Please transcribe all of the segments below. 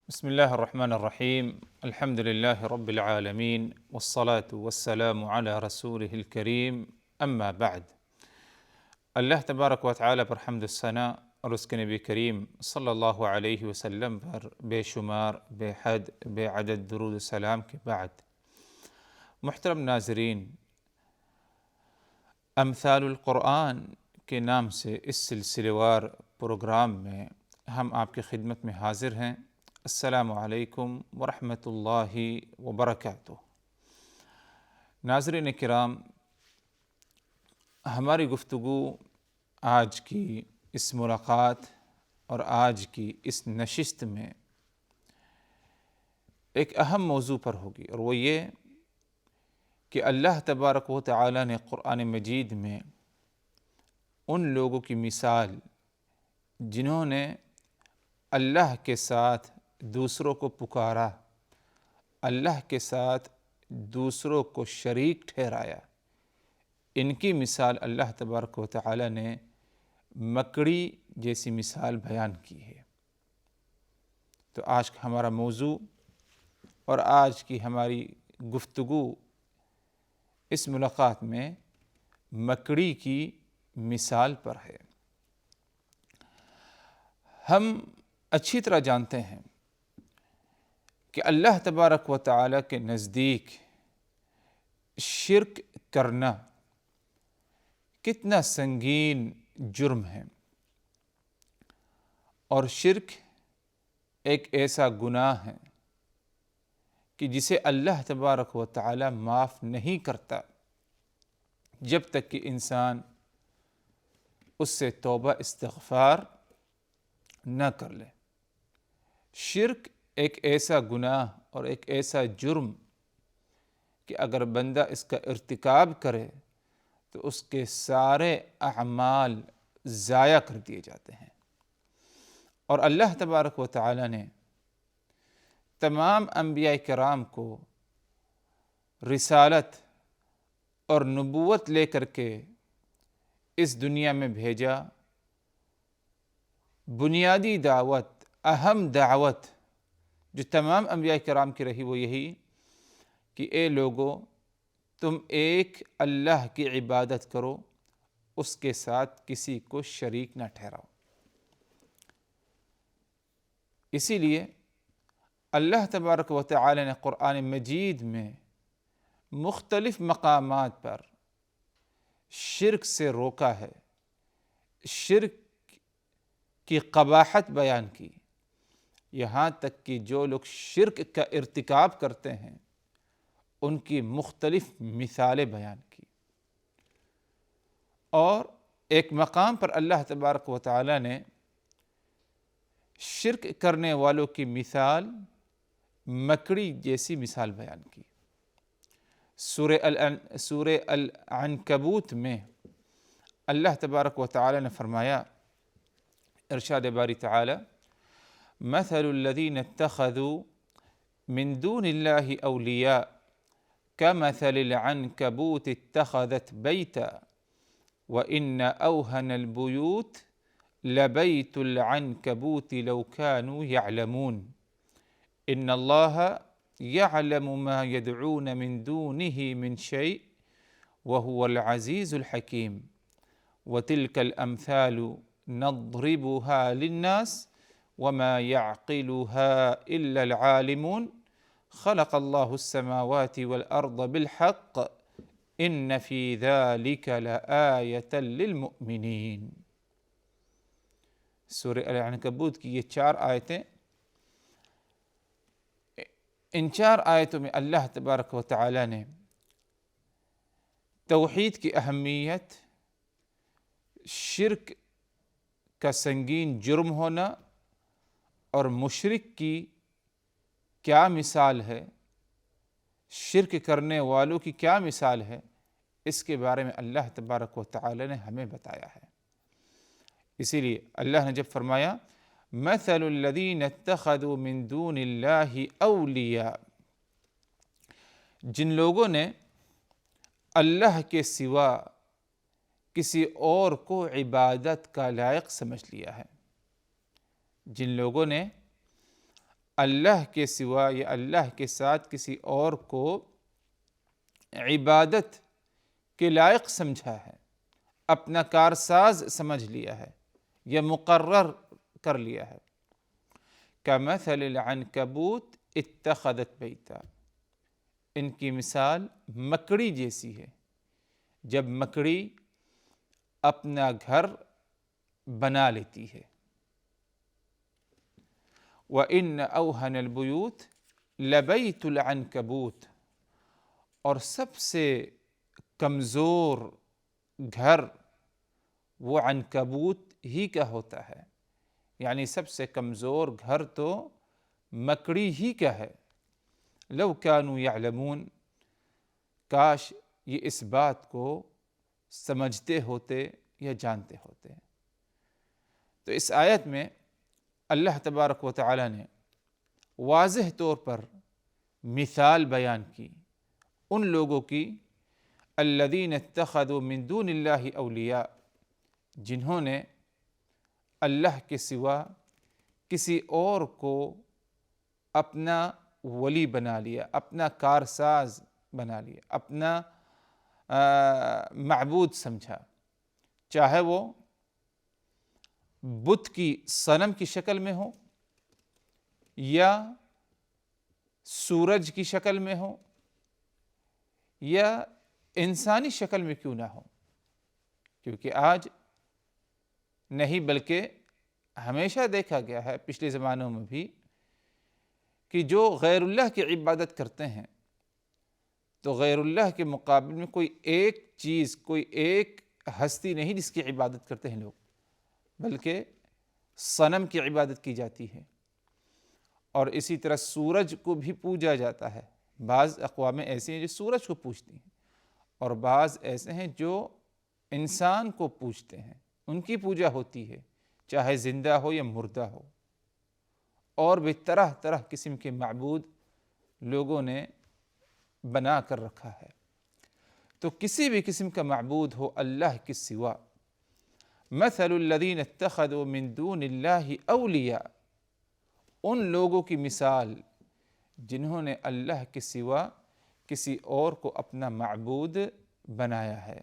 بسم الله الرحمن الرحيم. الحمد لله رب العالمين والصلاة والسلام على رسوله الكريم. اما بعد، اللہ تبارک و تعالی پر حمد الثنا اور اس کے نبی کریم صلی اللہ علیہ وسلم پر بے شمار بے حد بے عدد درود السلام کے بعد، محترم ناظرین، امثال القرآن کے نام سے اس سلسلے وار پروگرام میں ہم آپ کی خدمت میں حاضر ہیں۔ السلام علیکم ورحمۃ اللہ وبرکاتہ۔ ناظرین کرام، ہماری گفتگو آج کی اس ملاقات اور آج کی اس نشست میں ایک اہم موضوع پر ہوگی، اور وہ یہ کہ اللہ تبارک و تعالی نے قرآن مجید میں ان لوگوں کی مثال جنہوں نے اللہ کے ساتھ دوسروں کو پکارا، اللہ کے ساتھ دوسروں کو شریک ٹھہرایا، ان کی مثال اللہ تبارک و تعالی نے مکڑی جیسی مثال بیان کی ہے۔ تو آج کا ہمارا موضوع اور آج کی ہماری گفتگو اس ملاقات میں مکڑی کی مثال پر ہے۔ ہم اچھی طرح جانتے ہیں کہ اللہ تبارک و تعالی کے نزدیک شرک کرنا کتنا سنگین جرم ہے، اور شرک ایک ایسا گناہ ہے کہ جسے اللہ تبارک و تعالی معاف نہیں کرتا جب تک کہ انسان اس سے توبہ استغفار نہ کر لے۔ شرک ایک ایسا گناہ اور ایک ایسا جرم کہ اگر بندہ اس کا ارتکاب کرے تو اس کے سارے اعمال ضائع کر دیے جاتے ہیں، اور اللہ تبارک و تعالی نے تمام انبیاء کرام کو رسالت اور نبوت لے کر کے اس دنیا میں بھیجا۔ بنیادی دعوت، اہم دعوت جو تمام انبیاء کرام کی رہی وہ یہی کہ اے لوگو، تم ایک اللہ کی عبادت کرو، اس کے ساتھ کسی کو شریک نہ ٹھہراؤ۔ اسی لیے اللہ تبارک و تعالی نے قرآن مجید میں مختلف مقامات پر شرک سے روکا ہے، شرک کی قباحت بیان کی، یہاں تک کہ جو لوگ شرک کا ارتکاب کرتے ہیں ان کی مختلف مثالیں بیان کی، اور ایک مقام پر اللہ تبارک و تعالی نے شرک کرنے والوں کی مثال مکڑی جیسی مثال بیان کی۔ سورہ العنکبوت میں اللہ تبارک و تعالی نے فرمایا، ارشاد باری تعالی، مثل الذین اتخذوا من دون اللہ اولیاء كمثل العنكبوت اتخذت بیتا وإن أوهن البيوت لبيت العنكبوت لو كانوا يعلمون إن الله يعلم ما يدعون من دونه من شيء وهو العزيز الحكيم وتلك الأمثال نضربها للناس وما يعقلها إلا العالمون خلق الله السماوات والأرض بالحق إن في ذلك لآية للمؤمنين۔ سورہ العنکبوت کی یہ 4 آیتیں، ان 4 آیتوں میں اللہ تبارک و تعالی نے توحید کی اہمیت، شرک کا سنگین جرم ہونا اور مشرک کی کیا مثال ہے، شرک کرنے والوں کی کیا مثال ہے، اس کے بارے میں اللہ تبارک و تعالی نے ہمیں بتایا ہے۔ اسی لیے اللہ نے جب فرمایا مثل الذین اتخذوا من دون اللہ اولیاء، جن لوگوں نے اللہ کے سوا کسی اور کو عبادت کا لائق سمجھ لیا ہے، جن لوگوں نے اللہ کے سوا یا اللہ کے ساتھ کسی اور کو عبادت کے لائق سمجھا ہے، اپنا کارساز سمجھ لیا ہے یا مقرر کر لیا ہے۔ کمثل العنکبوت اتخذت بیتا، ان کی مثال مکڑی جیسی ہے، جب مکڑی اپنا گھر بنا لیتی ہے۔ وَإِنَّ أَوْهَنَ الْبُيُوتِ لَبَيْتُ الْعَنْكَبُوتِ، اور سب سے کمزور گھر وہ عنکبوت ہی کا ہوتا ہے، یعنی سب سے کمزور گھر تو مکڑی ہی کا ہے۔ لو کانوا یعلمون، کاش یہ اس بات کو سمجھتے ہوتے یا جانتے ہوتے۔ تو اس آیت میں اللہ تبارک و تعالی نے واضح طور پر مثال بیان کی ان لوگوں کی الذین اتخذوا من دون اللہ اولیاء، جنہوں نے اللہ کے سوا کسی اور کو اپنا ولی بنا لیا، اپنا کارساز بنا لیا، اپنا معبود سمجھا، چاہے وہ بت کی صنم کی شکل میں ہو یا سورج کی شکل میں ہو یا انسانی شکل میں کیوں نہ ہو، کیونکہ آج نہیں بلکہ ہمیشہ دیکھا گیا ہے پچھلے زمانوں میں بھی کہ جو غیر اللہ کی عبادت کرتے ہیں تو غیر اللہ کے مقابل میں کوئی ایک چیز، کوئی ایک ہستی نہیں جس کی عبادت کرتے ہیں لوگ، بلکہ صنم کی عبادت کی جاتی ہے۔ اور اسی طرح سورج کو بھی پوجا جاتا ہے۔ بعض اقوام ایسے ہیں جو سورج کو پوجتی ہیں، اور بعض ایسے ہیں جو انسان کو پوجتے ہیں، ان کی پوجا ہوتی ہے، چاہے زندہ ہو یا مردہ ہو۔ اور بھی طرح طرح قسم کے معبود لوگوں نے بنا کر رکھا ہے۔ تو کسی بھی قسم کا معبود ہو اللہ کے سوا، مثل الذین اتخذوا من دون اللہ اولیاء، ان لوگوں کی مثال جنہوں نے اللہ کے سوا کسی اور کو اپنا معبود بنایا ہے،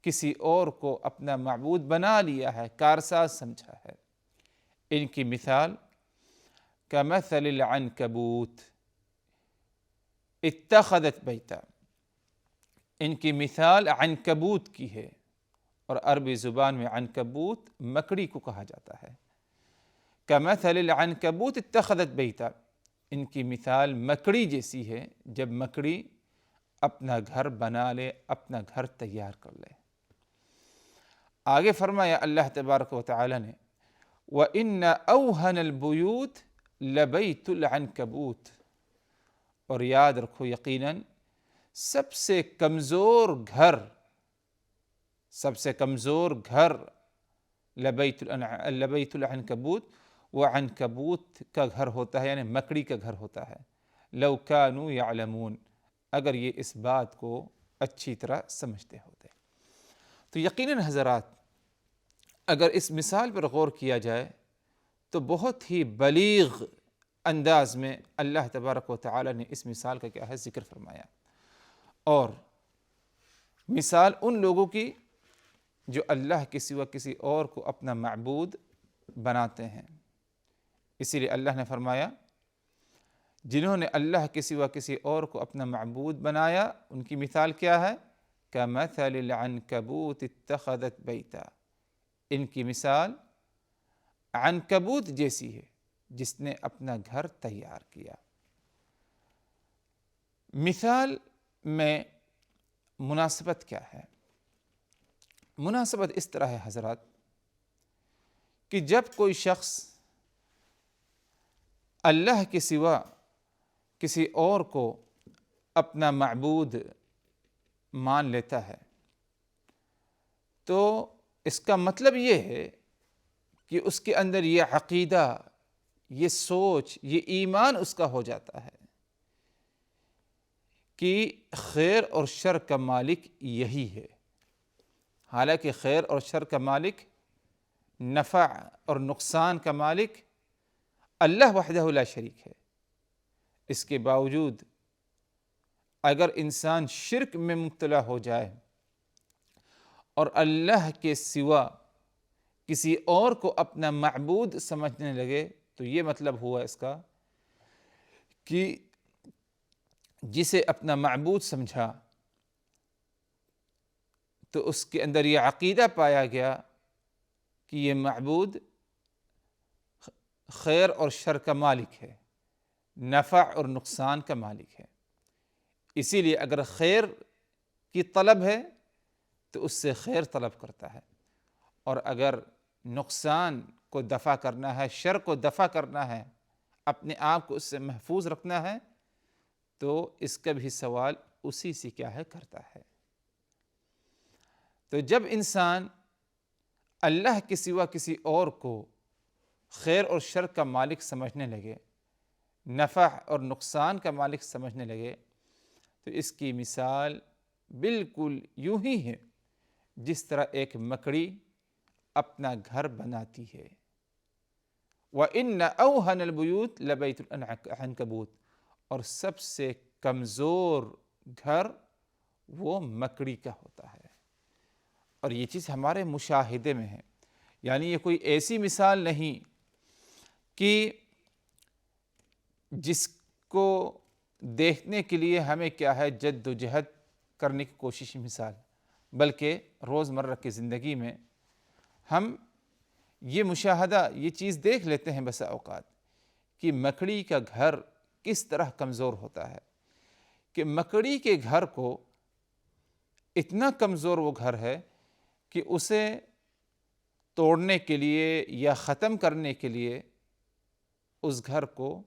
کسی اور کو اپنا معبود بنا لیا ہے، کارساز سمجھا ہے۔ ان کی مثال کمثل العنکبوت اتخذت بیتا، ان کی مثال عنکبوت کی ہے، اور عربی زبان میں عنکبوت مکڑی کو کہا جاتا ہے۔ کمثل العنکبوت اتخذت بیتا، ان کی مثال مکڑی جیسی ہے جب مکڑی اپنا گھر بنا لے، اپنا گھر تیار کر لے۔ آگے فرمایا اللہ تبارک و تعالی نے وَإِنَّ أَوْهَنَ الْبُيُوتِ لَبَيْتُ الْعَنْكَبُوتِ، اور یاد رکھو یقیناً سب سے کمزور گھر، سب سے کمزور گھر لبیت العنکبوت، وہ عنکبوت کا گھر ہوتا ہے، یعنی مکڑی کا گھر ہوتا ہے۔ لو کانوا یعلمون، اگر یہ اس بات کو اچھی طرح سمجھتے ہوتے۔ تو یقیناً حضرات، اگر اس مثال پر غور کیا جائے تو بہت ہی بلیغ انداز میں اللہ تبارک و تعالی نے اس مثال کا کیا ہے ذکر فرمایا، اور مثال ان لوگوں کی جو اللہ کے سوا کسی اور کو اپنا معبود بناتے ہیں۔ اسی لیے اللہ نے فرمایا جنہوں نے اللہ کے سوا کسی اور کو اپنا معبود بنایا ان کی مثال کیا ہے؟ کمثل العنکبوت اتخذت بیتا، ان کی مثال عنکبوت جیسی ہے جس نے اپنا گھر تیار کیا۔ مثال میں مناسبت کیا ہے؟ مناسبت اس طرح ہے حضرات کہ جب کوئی شخص اللہ کے سوا کسی اور کو اپنا معبود مان لیتا ہے تو اس کا مطلب یہ ہے کہ اس کے اندر یہ عقیدہ، یہ سوچ، یہ ایمان اس کا ہو جاتا ہے کہ خیر اور شر کا مالک یہی ہے۔ حالانکہ خیر اور شر کا مالک، نفع اور نقصان کا مالک اللہ وحدہ لا شریک ہے، اس کے باوجود اگر انسان شرک میں مبتلا ہو جائے اور اللہ کے سوا کسی اور کو اپنا معبود سمجھنے لگے، تو یہ مطلب ہوا اس کا کہ جسے اپنا معبود سمجھا تو اس کے اندر یہ عقیدہ پایا گیا کہ یہ معبود خیر اور شر کا مالک ہے، نفع اور نقصان کا مالک ہے، اسی لیے اگر خیر کی طلب ہے تو اس سے خیر طلب کرتا ہے، اور اگر نقصان کو دفع کرنا ہے، شر کو دفع کرنا ہے، اپنے آپ کو اس سے محفوظ رکھنا ہے، تو اس کا بھی سوال اسی سے کیا ہے کرتا ہے۔ تو جب انسان اللہ کے سوا کسی اور کو خیر اور شر کا مالک سمجھنے لگے، نفع اور نقصان کا مالک سمجھنے لگے، تو اس کی مثال بالکل یوں ہی ہے جس طرح ایک مکڑی اپنا گھر بناتی ہے۔ وَإِنَّ أَوْهَنَ الْبُيُوتِ لَبَيْتُ الْعَنْكَبُوتِ، اور سب سے کمزور گھر وہ مکڑی کا ہوتا ہے۔ اور یہ چیز ہمارے مشاہدے میں ہے، یعنی یہ کوئی ایسی مثال نہیں کہ جس کو دیکھنے کے لیے ہمیں کیا ہے جد و جہد کرنے کی کوشش مثال، بلکہ روزمرہ کی زندگی میں ہم یہ مشاہدہ، یہ چیز دیکھ لیتے ہیں بسا اوقات کہ مکڑی کا گھر کس طرح کمزور ہوتا ہے، کہ مکڑی کے گھر کو اتنا کمزور وہ گھر ہے کہ اسے توڑنے کے لیے یا ختم کرنے کے لیے اس گھر کو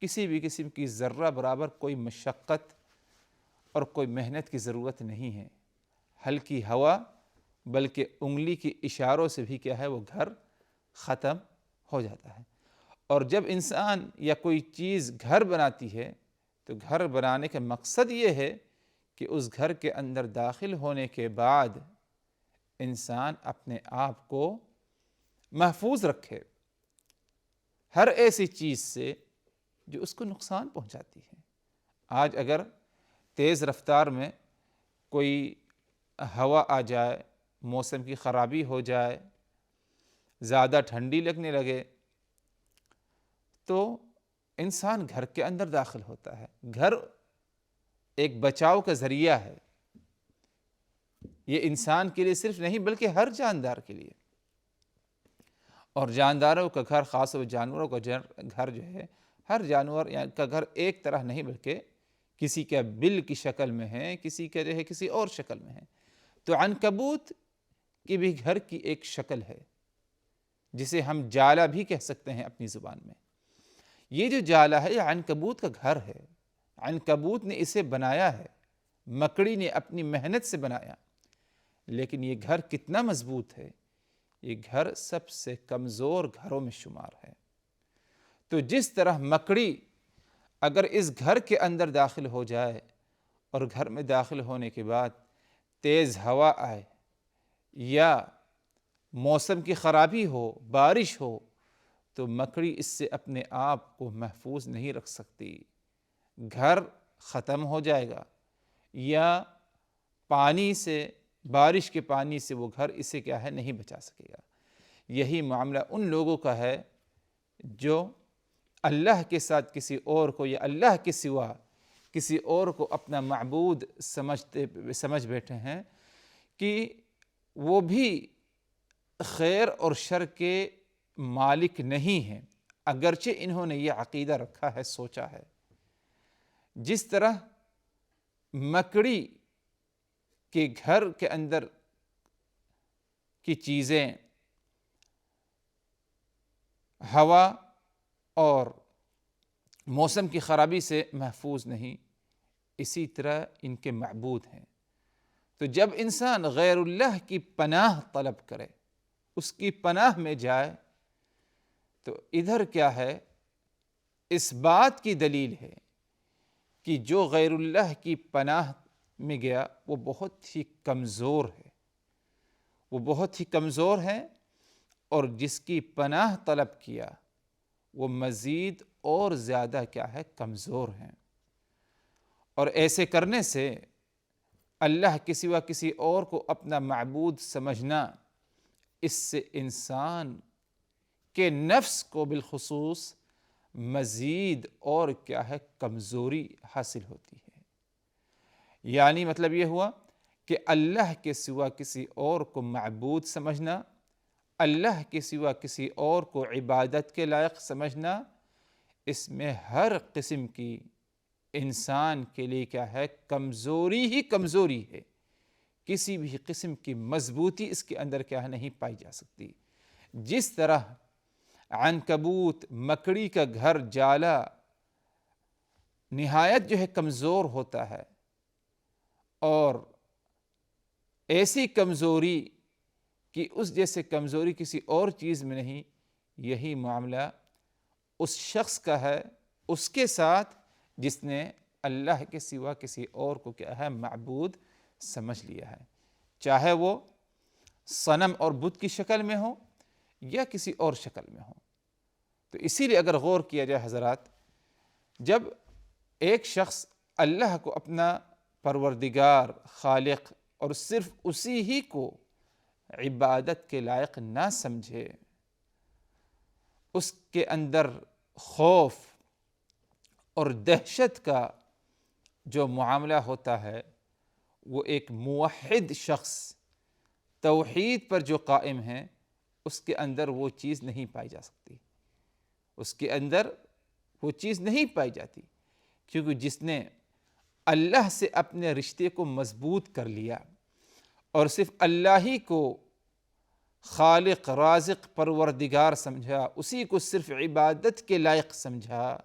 کسی بھی قسم کی ذرہ برابر کوئی مشقت اور کوئی محنت کی ضرورت نہیں ہے، ہلکی ہوا بلکہ انگلی کے اشاروں سے بھی کیا ہے وہ گھر ختم ہو جاتا ہے۔ اور جب انسان یا کوئی چیز گھر بناتی ہے تو گھر بنانے کا مقصد یہ ہے کہ اس گھر کے اندر داخل ہونے کے بعد انسان اپنے آپ کو محفوظ رکھے ہر ایسی چیز سے جو اس کو نقصان پہنچاتی ہے۔ آج اگر تیز رفتار میں کوئی ہوا آ جائے، موسم کی خرابی ہو جائے، زیادہ ٹھنڈی لگنے لگے، تو انسان گھر کے اندر داخل ہوتا ہے۔ گھر ایک بچاؤ کا ذریعہ ہے، یہ انسان کے لیے صرف نہیں بلکہ ہر جاندار کے لیے، اور جانداروں کا گھر، خاص طور پر جانوروں کا گھر جو ہے، ہر جانور کا گھر ایک طرح نہیں بلکہ کسی کا بل کی شکل میں ہے، کسی کا جو ہے کسی اور شکل میں ہے۔ تو عنکبوت کی بھی گھر کی ایک شکل ہے جسے ہم جالا بھی کہہ سکتے ہیں اپنی زبان میں۔ یہ جو جالا ہے یہ عنکبوت کا گھر ہے، عنکبوت نے اسے بنایا ہے، مکڑی نے اپنی محنت سے بنایا، لیکن یہ گھر کتنا مضبوط ہے، یہ گھر سب سے کمزور گھروں میں شمار ہے۔ تو جس طرح مکڑی اگر اس گھر کے اندر داخل ہو جائے اور گھر میں داخل ہونے کے بعد تیز ہوا آئے یا موسم کی خرابی ہو، بارش ہو، تو مکڑی اس سے اپنے آپ کو محفوظ نہیں رکھ سکتی، گھر ختم ہو جائے گا، یا پانی سے، بارش کے پانی سے وہ گھر اسے کیا ہے نہیں بچا سکے گا۔ یہی معاملہ ان لوگوں کا ہے جو اللہ کے ساتھ کسی اور کو یا اللہ کے سوا کسی اور کو اپنا معبود سمجھ بیٹھے ہیں کہ وہ بھی خیر اور شر کے مالک نہیں ہیں، اگرچہ انہوں نے یہ عقیدہ رکھا ہے، سوچا ہے۔ جس طرح مکڑی کے گھر کے اندر کی چیزیں ہوا اور موسم کی خرابی سے محفوظ نہیں، اسی طرح ان کے معبود ہیں۔ تو جب انسان غیر اللہ کی پناہ طلب کرے، اس کی پناہ میں جائے، تو ادھر کیا ہے، اس بات کی دلیل ہے کہ جو غیر اللہ کی پناہ میں گیا وہ بہت ہی کمزور ہے، وہ بہت ہی کمزور ہے، اور جس کی پناہ طلب کیا وہ مزید اور زیادہ کیا ہے کمزور ہیں، اور ایسے کرنے سے اللہ کے سوا کسی اور کو اپنا معبود سمجھنا، اس سے انسان کے نفس کو بالخصوص مزید اور کیا ہے کمزوری حاصل ہوتی ہے۔ یعنی مطلب یہ ہوا کہ اللہ کے سوا کسی اور کو معبود سمجھنا، اللہ کے سوا کسی اور کو عبادت کے لائق سمجھنا، اس میں ہر قسم کی انسان کے لیے کیا ہے کمزوری ہی کمزوری ہے، کسی بھی قسم کی مضبوطی اس کے اندر کیا ہے نہیں پائی جا سکتی۔ جس طرح عنکبوت مکڑی کا گھر جالا نہایت جو ہے کمزور ہوتا ہے، اور ایسی کمزوری کہ اس جیسے کمزوری کسی اور چیز میں نہیں، یہی معاملہ اس شخص کا ہے اس کے ساتھ جس نے اللہ کے سوا کسی اور کو کیا ہے معبود سمجھ لیا ہے، چاہے وہ صنم اور بت کی شکل میں ہو یا کسی اور شکل میں ہو۔ تو اسی لیے اگر غور کیا جائے حضرات، جب ایک شخص اللہ کو اپنا پروردگار، خالق اور صرف اسی ہی کو عبادت کے لائق نہ سمجھے، اس کے اندر خوف اور دہشت کا جو معاملہ ہوتا ہے، وہ ایک موحد شخص توحید پر جو قائم ہے اس کے اندر وہ چیز نہیں پائی جا سکتی، اس کے اندر وہ چیز نہیں پائی جاتی، کیونکہ جس نے اللہ سے اپنے رشتے کو مضبوط کر لیا اور صرف اللہ ہی کو خالق، رازق، پروردگار سمجھا، اسی کو صرف عبادت کے لائق سمجھا،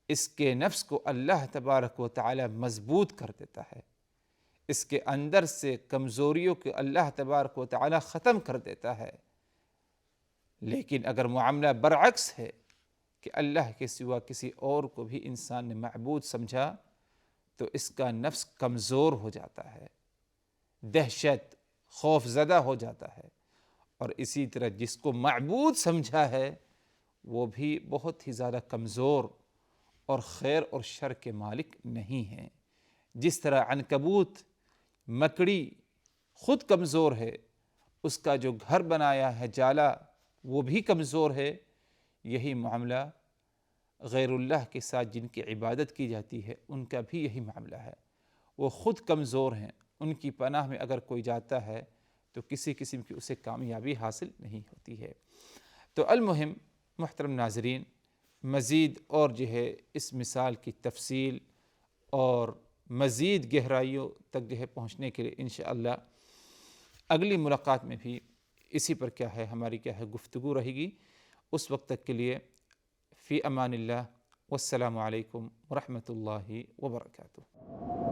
اس کے نفس کو اللہ تبارک و تعالی مضبوط کر دیتا ہے، اس کے اندر سے کمزوریوں کو اللہ تبارک و تعالی ختم کر دیتا ہے۔ لیکن اگر معاملہ برعکس ہے کہ اللہ کے سوا کسی اور کو بھی انسان نے معبود سمجھا، تو اس کا نفس کمزور ہو جاتا ہے، دہشت، خوف زدہ ہو جاتا ہے، اور اسی طرح جس کو معبود سمجھا ہے وہ بھی بہت ہی زیادہ کمزور اور خیر اور شر کے مالک نہیں ہیں۔ جس طرح عنکبوت مکڑی خود کمزور ہے، اس کا جو گھر بنایا ہے جالا وہ بھی کمزور ہے، یہی معاملہ غیر اللہ کے ساتھ جن کی عبادت کی جاتی ہے ان کا بھی یہی معاملہ ہے، وہ خود کمزور ہیں، ان کی پناہ میں اگر کوئی جاتا ہے تو کسی قسم کی اسے کامیابی حاصل نہیں ہوتی ہے۔ تو المہم محترم ناظرین، مزید اور جو ہے اس مثال کی تفصیل اور مزید گہرائیوں تک جو ہے پہنچنے کے لیے انشاءاللہ اگلی ملاقات میں بھی اسی پر کیا ہے ہماری کیا ہے گفتگو رہے گی۔ اس وقت تک کے لیے فی امان اللہ، والسلام علیکم ورحمۃ اللہ وبرکاتہ۔